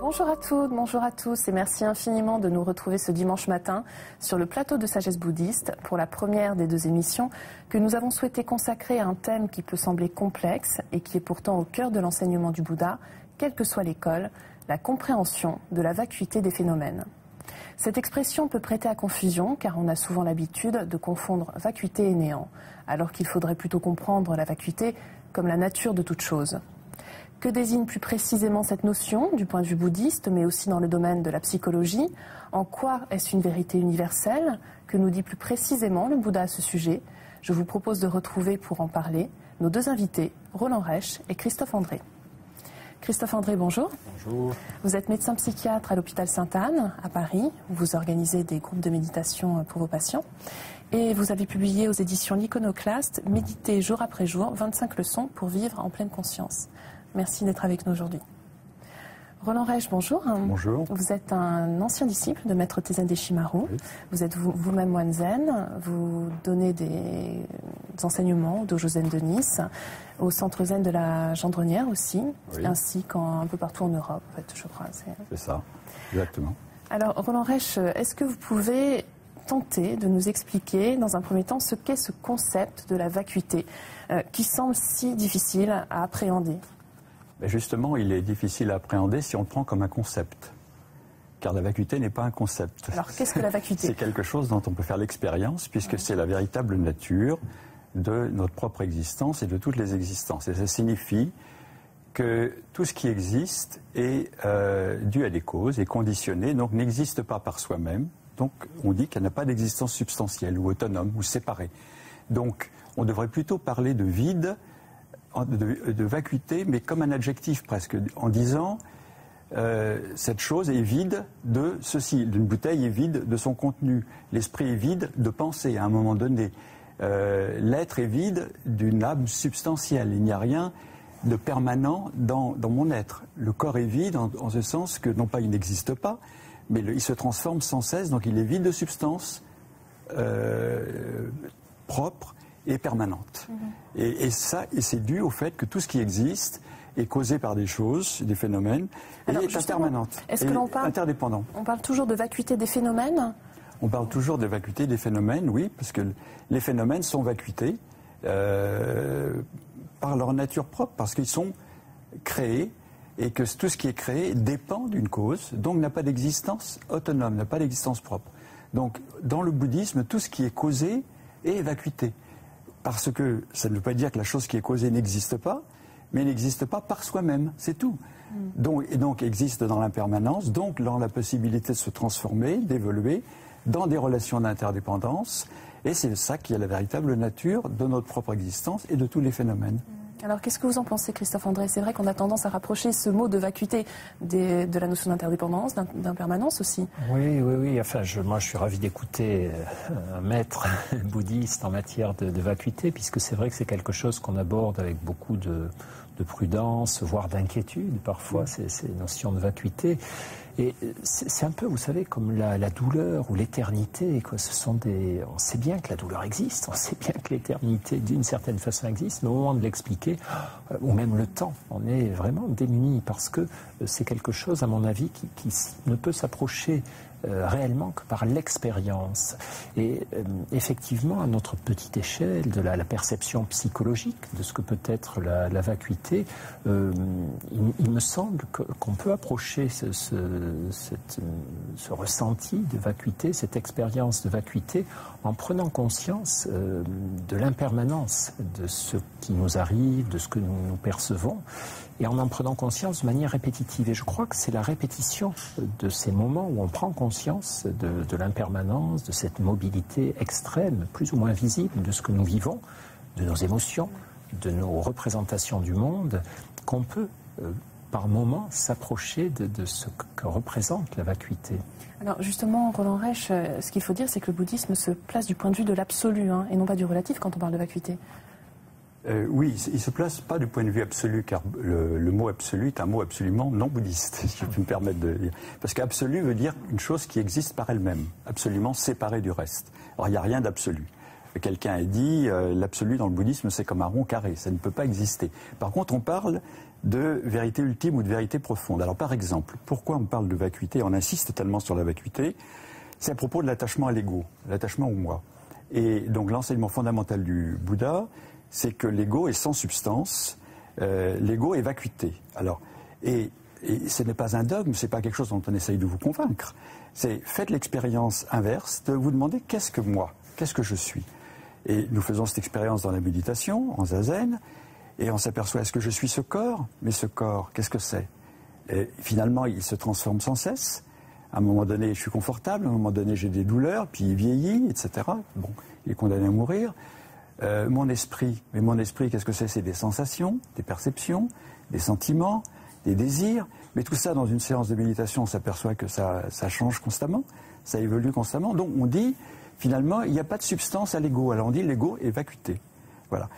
Bonjour à toutes, bonjour à tous et merci infiniment de nous retrouver ce dimanche matin sur le plateau de Sagesse Bouddhiste pour la première des deux émissions que nous avons souhaité consacrer à un thème qui peut sembler complexe et qui est pourtant au cœur de l'enseignement du Bouddha, quelle que soit l'école, la compréhension de la vacuité des phénomènes. Cette expression peut prêter à confusion car on a souvent l'habitude de confondre vacuité et néant, alors qu'il faudrait plutôt comprendre la vacuité comme la nature de toute chose. Que désigne plus précisément cette notion du point de vue bouddhiste, mais aussi dans le domaine de la psychologie? En quoi est-ce une vérité universelle? Que nous dit plus précisément le Bouddha à ce sujet? Je vous propose de retrouver pour en parler nos deux invités, Roland Reich et Christophe André. Christophe André, bonjour. Bonjour. Vous êtes médecin psychiatre à l'hôpital Sainte-Anne, à Paris, où vous organisez des groupes de méditation pour vos patients. Et vous avez publié aux éditions L'Iconoclaste, Méditer jour après jour, 25 leçons pour vivre en pleine conscience. Merci d'être avec nous aujourd'hui. Roland Reich, bonjour. Bonjour. Vous êtes un ancien disciple de Maître Tezen Deshimaru. Oui. Vous êtes vous-même moine zen. Vous donnez des enseignements au Dojo Zen de Nice, au centre zen de la Gendronnière aussi, oui. Ainsi qu'un peu partout en Europe, en fait, je crois. C'est ça, exactement. Alors, Roland Reich, est-ce que vous pouvez tenter de nous expliquer, dans un premier temps, ce qu'est ce concept de la vacuité, qui semble si difficile à appréhender? Justement, il est difficile à appréhender si on le prend comme un concept. Car la vacuité n'est pas un concept. Alors, qu'est-ce que la vacuité? C'est quelque chose dont on peut faire l'expérience, puisque c'est la véritable nature de notre propre existence et de toutes les existences. Et ça signifie que tout ce qui existe est dû à des causes, est conditionné, donc n'existe pas par soi-même. Donc, on dit qu'elle n'a pas d'existence substantielle ou autonome ou séparée. Donc, on devrait plutôt parler de vide, de vacuité, mais comme un adjectif presque, en disant cette chose est vide de ceci. Une bouteille est vide de son contenu. L'esprit est vide de pensée à un moment donné. L'être est vide d'une âme substantielle. Il n'y a rien de permanent dans mon être. Le corps est vide en ce sens que, non pas il n'existe pas, mais il se transforme sans cesse, donc il est vide de substance propre et permanente. Et c'est dû au fait que tout ce qui existe est causé par des choses, des phénomènes, et est impermanente, est-ce que l'on parle interdépendant. On parle toujours de vacuité des phénomènes? On parle toujours de vacuité des phénomènes, oui, parce que les phénomènes sont vacuités par leur nature propre, parce qu'ils sont créés, et que tout ce qui est créé dépend d'une cause, donc n'a pas d'existence autonome, n'a pas d'existence propre. Donc, dans le bouddhisme, tout ce qui est causé est vacuité. Parce que ça ne veut pas dire que la chose qui est causée n'existe pas, mais n'existe pas par soi-même, c'est tout. Donc existe dans l'impermanence, donc dans la possibilité de se transformer, d'évoluer, dans des relations d'interdépendance, et c'est ça qui est la véritable nature de notre propre existence et de tous les phénomènes. Alors, qu'est-ce que vous en pensez, Christophe André? C'est vrai qu'on a tendance à rapprocher ce mot de vacuité de la notion d'interdépendance, d'impermanence aussi. Oui. Enfin, moi, je suis ravi d'écouter un maître bouddhiste en matière de vacuité, puisque c'est vrai que c'est quelque chose qu'on aborde avec beaucoup de prudence, voire d'inquiétude, parfois, ces notions de vacuité. Et c'est un peu, vous savez, comme la douleur ou l'éternité. On sait bien que la douleur existe, on sait bien que l'éternité, d'une certaine façon, existe, mais au moment de l'expliquer, ou même le temps, on est vraiment démuni, parce que c'est quelque chose, à mon avis, qui ne peut s'approcher réellement que par l'expérience. Et effectivement, à notre petite échelle, de la perception psychologique de ce que peut être la vacuité, il me semble qu'on peut approcher ce ressenti de vacuité, cette expérience de vacuité, en prenant conscience de l'impermanence de ce qui nous arrive, de ce que nous percevons, et en prenant conscience de manière répétitive. Et je crois que c'est la répétition de ces moments où on prend conscience de l'impermanence, de cette mobilité extrême, plus ou moins visible, de ce que nous vivons, de nos émotions, de nos représentations du monde, qu'on peut, par moments, s'approcher de ce que représente la vacuité. Alors justement, Roland Reich, ce qu'il faut dire, c'est que le bouddhisme se place du point de vue de l'absolu, et non pas du relatif quand on parle de vacuité. Oui, il ne se place pas du point de vue absolu, car le mot absolu est un mot absolument non bouddhiste, si je peux me permettre de dire. Parce qu'absolu veut dire une chose qui existe par elle-même, absolument séparée du reste. Alors il n'y a rien d'absolu. Quelqu'un a dit l'absolu dans le bouddhisme, c'est comme un rond carré, ça ne peut pas exister. Par contre, on parle de vérité ultime ou de vérité profonde. Alors par exemple, pourquoi on parle de vacuité, on insiste tellement sur la vacuité, c'est à propos de l'attachement à l'ego, l'attachement au moi. Et donc l'enseignement fondamental du Bouddha, c'est que l'ego est sans substance, l'ego est vacuité. Alors, et ce n'est pas un dogme, ce n'est pas quelque chose dont on essaye de vous convaincre. C'est faites l'expérience inverse de vous demander qu'est-ce que moi, qu'est-ce que je suis. Et nous faisons cette expérience dans la méditation, en zazen, et on s'aperçoit, est-ce que je suis ce corps? Mais ce corps, qu'est-ce que c'est? Et finalement, il se transforme sans cesse. À un moment donné, je suis confortable, à un moment donné, j'ai des douleurs, puis il vieillit, etc. Bon, il est condamné à mourir. Mon esprit, mais mon esprit, qu'est-ce que c'est? C'est des sensations, des perceptions, des sentiments, des désirs. Mais tout ça, dans une séance de méditation, on s'aperçoit que ça change constamment, ça évolue constamment. Donc on dit, finalement, il n'y a pas de substance à l'ego. Alors on dit l'ego est vacuité. Voilà.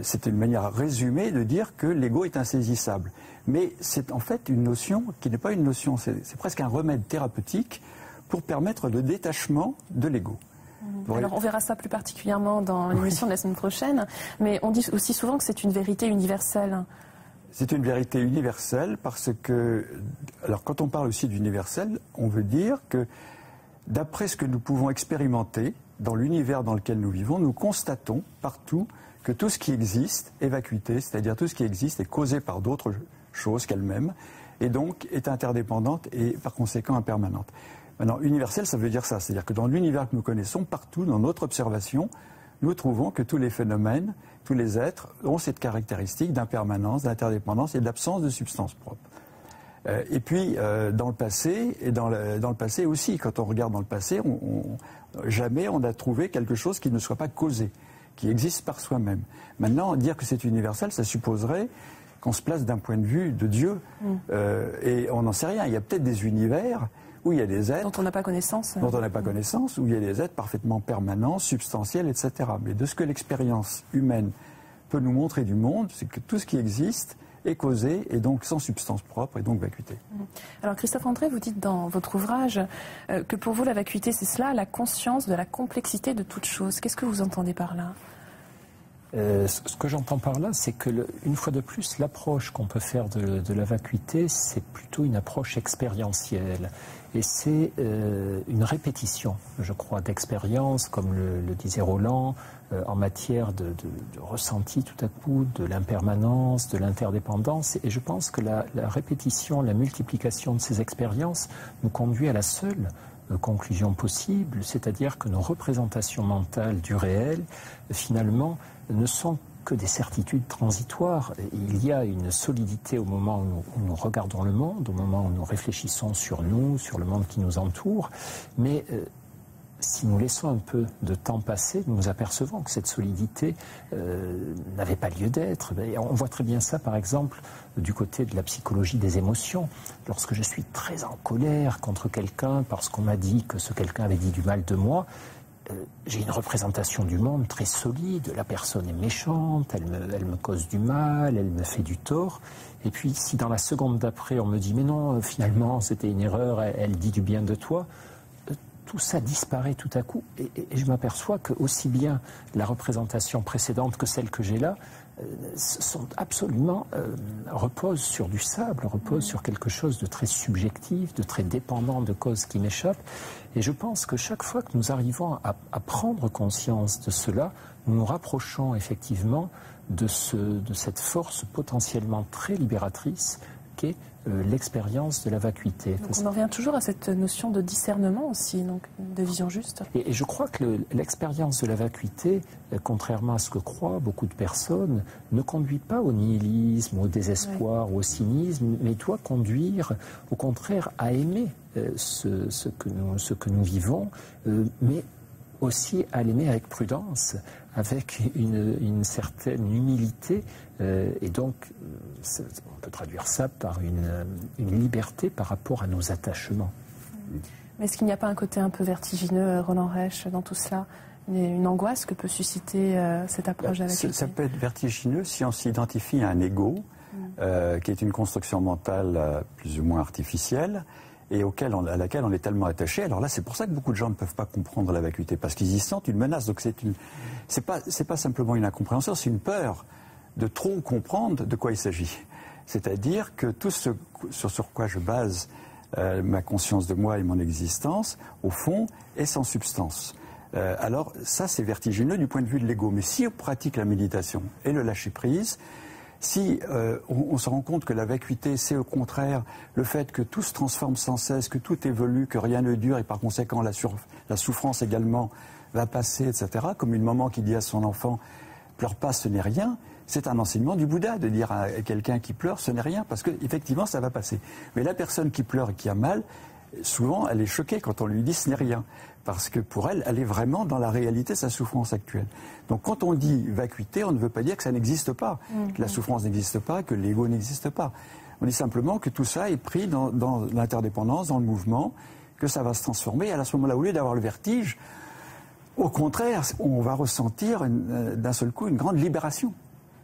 C'est une manière résumée de dire que l'ego est insaisissable. Mais c'est en fait une notion qui n'est pas une notion, c'est presque un remède thérapeutique pour permettre le détachement de l'ego. Alors on verra ça plus particulièrement dans l'émission de la semaine prochaine, mais on dit aussi souvent que c'est une vérité universelle. C'est une vérité universelle parce que, alors quand on parle aussi d'universel, on veut dire que d'après ce que nous pouvons expérimenter dans l'univers dans lequel nous vivons, nous constatons partout que tout ce qui existe est vacuité, c'est-à-dire tout ce qui existe est causé par d'autres choses qu'elle-même, et donc est interdépendante et par conséquent impermanente. Maintenant, universel, ça veut dire ça, c'est-à-dire que dans l'univers que nous connaissons, partout, dans notre observation, nous trouvons que tous les phénomènes, tous les êtres ont cette caractéristique d'impermanence, d'interdépendance et d'absence de substance propre. Et puis, dans le passé, et dans le passé aussi, quand on regarde dans le passé, jamais on a trouvé quelque chose qui ne soit pas causé, qui existe par soi-même. Maintenant, dire que c'est universel, ça supposerait qu'on se place d'un point de vue de Dieu. Et on n'en sait rien. Il y a peut-être des univers où il y a des êtres... Dont on n'a pas connaissance. Dont on n'a pas connaissance, où il y a des êtres parfaitement permanents, substantiels, etc. Mais de ce que l'expérience humaine peut nous montrer du monde, c'est que tout ce qui existe est causé et donc sans substance propre et donc vacuité. Alors Christophe André, vous dites dans votre ouvrage que pour vous la vacuité c'est cela, la conscience de la complexité de toute chose. Qu'est-ce que vous entendez par là? Ce que j'entends par là, c'est que, une fois de plus, l'approche qu'on peut faire de la vacuité, c'est plutôt une approche expérientielle. Et c'est une répétition, je crois, d'expérience, comme le disait Roland, en matière de ressenti tout à coup, de l'impermanence, de l'interdépendance. Et je pense que la répétition, la multiplication de ces expériences nous conduit à la seule conclusion possible, c'est-à-dire que nos représentations mentales du réel, finalement, ne sont que des certitudes transitoires. Il y a une solidité au moment où nous regardons le monde, au moment où nous réfléchissons sur nous, sur le monde qui nous entoure, mais si nous laissons un peu de temps passer, nous nous apercevons que cette solidité n'avait pas lieu d'être. On voit très bien ça, par exemple, du côté de la psychologie des émotions. Lorsque je suis très en colère contre quelqu'un parce qu'on m'a dit que ce quelqu'un avait dit du mal de moi, j'ai une représentation du monde très solide. La personne est méchante, elle me cause du mal, elle me fait du tort. Et puis, si dans la seconde d'après, on me dit « mais non, finalement, c'était une erreur, elle dit du bien de toi », tout ça disparaît tout à coup. Et je m'aperçois que aussi bien la représentation précédente que celle que j'ai là sont absolument reposent sur du sable, reposent sur quelque chose de très subjectif, de très dépendant de causes qui m'échappent. Et je pense que chaque fois que nous arrivons à prendre conscience de cela, nous nous rapprochons effectivement de cette force potentiellement très libératrice qu'est l'expérience de la vacuité. Donc on en revient toujours à cette notion de discernement aussi, donc de vision juste. Et je crois que l'expérience de la vacuité, contrairement à ce que croient beaucoup de personnes, ne conduit pas au nihilisme, au désespoir, ou au cynisme, mais doit conduire au contraire à aimer ce que nous vivons, mais aussi à l'aimer avec prudence, avec une certaine humilité, et donc on peut traduire ça par une liberté par rapport à nos attachements. Mais est-ce qu'il n'y a pas un côté un peu vertigineux, Roland Reich, dans tout cela, une angoisse que peut susciter cette approche avec ça peut être vertigineux si on s'identifie à un ego, qui est une construction mentale plus ou moins artificielle, et à laquelle on est tellement attaché. Alors là, c'est pour ça que beaucoup de gens ne peuvent pas comprendre la vacuité, parce qu'ils y sentent une menace. Donc c'est pas simplement une incompréhension, c'est une peur de trop comprendre de quoi il s'agit. C'est-à-dire que tout ce sur quoi je base ma conscience de moi et mon existence, au fond, est sans substance. Alors ça, c'est vertigineux du point de vue de l'ego. Mais si on pratique la méditation et le lâcher-prise, si on se rend compte que la vacuité, c'est au contraire le fait que tout se transforme sans cesse, que tout évolue, que rien ne dure, et par conséquent la souffrance également va passer, etc., comme une maman qui dit à son enfant « pleure pas, ce n'est rien », c'est un enseignement du Bouddha de dire à quelqu'un qui pleure, ce n'est rien, parce qu'effectivement, ça va passer. Mais la personne qui pleure et qui a mal, souvent, elle est choquée quand on lui dit ce n'est rien, parce que pour elle, elle est vraiment dans la réalité de sa souffrance actuelle. Donc quand on dit vacuité, on ne veut pas dire que ça n'existe pas, que la souffrance n'existe pas, que l'ego n'existe pas. On dit simplement que tout ça est pris dans l'interdépendance, dans le mouvement, que ça va se transformer. Et à ce moment-là, au lieu d'avoir le vertige, au contraire, on va ressentir d'un seul coup une grande libération.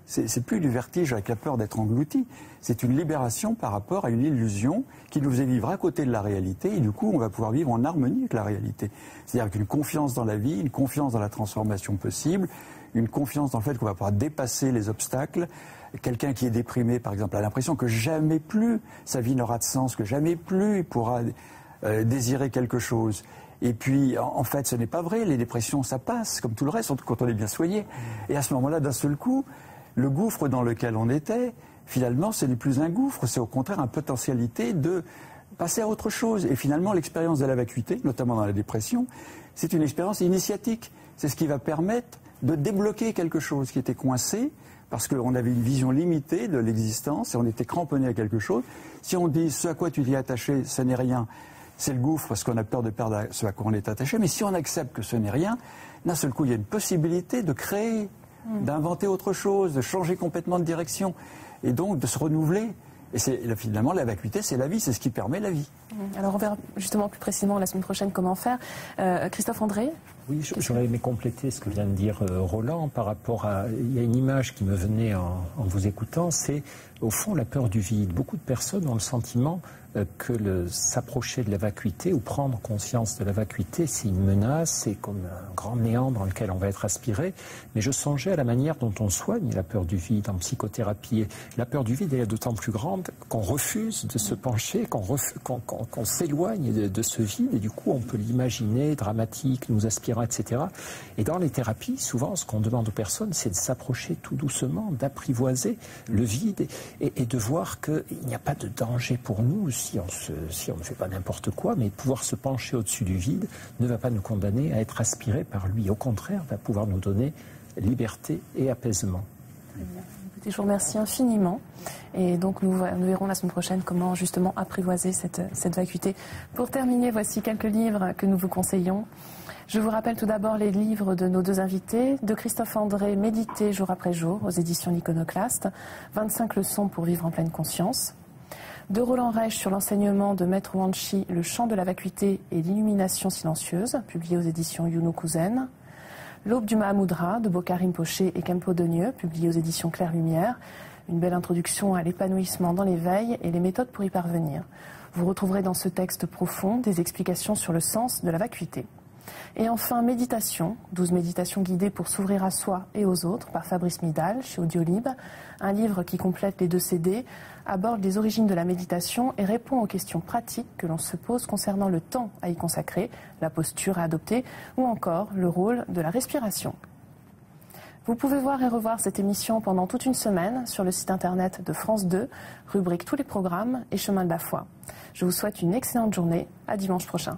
C'est plus du vertige avec la peur d'être englouti, c'est une libération par rapport à une illusion qui nous faisait vivre à côté de la réalité, et du coup on va pouvoir vivre en harmonie avec la réalité. C'est-à-dire avec une confiance dans la vie, une confiance dans la transformation possible, une confiance dans le fait qu'on va pouvoir dépasser les obstacles. Quelqu'un qui est déprimé, par exemple, a l'impression que jamais plus sa vie n'aura de sens, que jamais plus il pourra désirer quelque chose. Et puis, en fait, ce n'est pas vrai, les dépressions, ça passe, comme tout le reste, quand on est bien soigné. Et à ce moment-là, d'un seul coup, le gouffre dans lequel on était, finalement, ce n'est plus un gouffre, c'est au contraire une potentialité de passer à autre chose. Et finalement, l'expérience de la vacuité, notamment dans la dépression, c'est une expérience initiatique. C'est ce qui va permettre de débloquer quelque chose qui était coincé, parce qu'on avait une vision limitée de l'existence et on était cramponné à quelque chose. Si on dit ce à quoi tu t'es attaché, ce n'est rien, c'est le gouffre parce qu'on a peur de perdre ce à quoi on est attaché. Mais si on accepte que ce n'est rien, d'un seul coup, il y a une possibilité de créer, d'inventer autre chose, de changer complètement de direction et donc de se renouveler. Et finalement, la vacuité, c'est la vie, c'est ce qui permet la vie. Alors on verra justement plus précisément la semaine prochaine comment faire. Christophe André? Oui, j'aurais aimé compléter ce que vient de dire Roland par rapport à... Il y a une image qui me venait en vous écoutant, c'est au fond la peur du vide. Beaucoup de personnes ont le sentiment que s'approcher de la vacuité ou prendre conscience de la vacuité, c'est une menace, c'est comme un grand néant dans lequel on va être aspiré. Mais je songeais à la manière dont on soigne la peur du vide en psychothérapie. Et la peur du vide est d'autant plus grande qu'on refuse de se pencher, qu'on s'éloigne de ce vide. Et du coup, on peut l'imaginer dramatique, nous aspirant, etc. Et dans les thérapies, souvent, ce qu'on demande aux personnes, c'est de s'approcher tout doucement, d'apprivoiser le vide et de voir qu'il n'y a pas de danger pour nous si on ne fait pas n'importe quoi, mais pouvoir se pencher au-dessus du vide ne va pas nous condamner à être aspirés par lui. Au contraire, va pouvoir nous donner liberté et apaisement. Écoutez, je vous remercie infiniment. Et donc nous verrons la semaine prochaine comment justement apprivoiser cette vacuité. Pour terminer, voici quelques livres que nous vous conseillons. Je vous rappelle tout d'abord les livres de nos deux invités. De Christophe André, Méditer jour après jour, aux éditions L'Iconoclaste. 25 leçons pour vivre en pleine conscience. De Roland Reich sur l'enseignement de Maître Wanchi, Le chant de la vacuité et l'illumination silencieuse, publié aux éditions Yuno Kuzen. L'aube du Mahamudra de Bokar Rinpoché et Khenpo Donyeu, publié aux éditions Claire Lumière. Une belle introduction à l'épanouissement dans l'éveil et les méthodes pour y parvenir. Vous retrouverez dans ce texte profond des explications sur le sens de la vacuité. Et enfin, Méditation, 12 méditations guidées pour s'ouvrir à soi et aux autres, par Fabrice Midal, chez Audiolib. Un livre qui complète les 2 CD, aborde les origines de la méditation et répond aux questions pratiques que l'on se pose concernant le temps à y consacrer, la posture à adopter ou encore le rôle de la respiration. Vous pouvez voir et revoir cette émission pendant toute une semaine sur le site internet de France 2, rubrique Tous les programmes et Chemin de la foi. Je vous souhaite une excellente journée. À dimanche prochain.